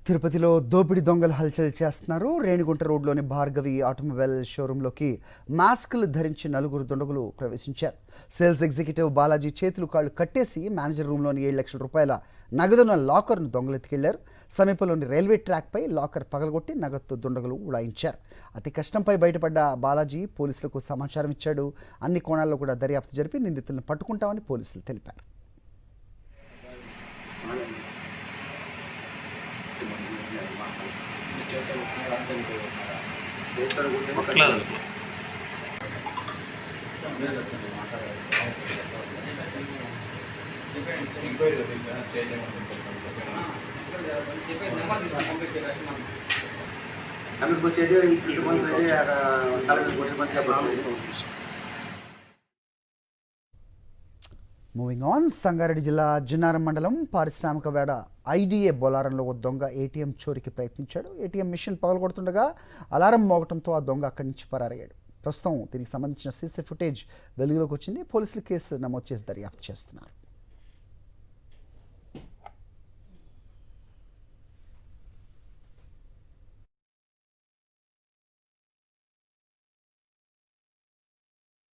తిరుపతిలో దోపిడీ దొంగలు హల్చల్ చేస్తున్నారు. రేణిగుంట రోడ్లోని భార్గవి ఆటోమొబైల్ షోరూంలోకి మాస్కులు ధరించి నలుగురు దుండగులు ప్రవేశించారు. సేల్స్ ఎగ్జిక్యూటివ్ బాలాజీ చేతులు కాళ్ళు కట్టేసి మేనేజర్ రూమ్లోని 7 లక్షల రూపాయల నగదున్న లాకర్ను దొంగలెత్తుకెళ్లారు. సమీపంలోని రైల్వే ట్రాక్పై లాకర్ పగలగొట్టి నగదుతో దుండగులు ఉడాయించారు. అతి కష్టంపై బయటపడ్డ బాలాజీ పోలీసులకు సమాచారం ఇచ్చాడు. అన్ని కోణాల్లో కూడా దర్యాప్తు జరిపి నిందితులను పట్టుకుంటామని పోలీసులు తెలిపారు. మూవింగ్ ఆన్, సంగారెడ్డి జిల్లా జిన్నారం మండలం పారిశ్రామికవేడ ఐడిఏ బొలారంలో ఓ దొంగ ఏటీఎం చోరీకి ప్రయత్నించాడు. ఏటీఎం మిషన్ పగలగొడుతుండగా అలారం మోగటంతో ఆ దొంగ అక్కడి నుంచి పరారయ్యాడు. ప్రస్తుతం దీనికి సంబంధించిన సీసీ ఫుటేజ్ వెలుగులోకి వచ్చింది. పోలీసులు కేసు నమోదు చేసి దర్యాప్తు చేస్తున్నారు.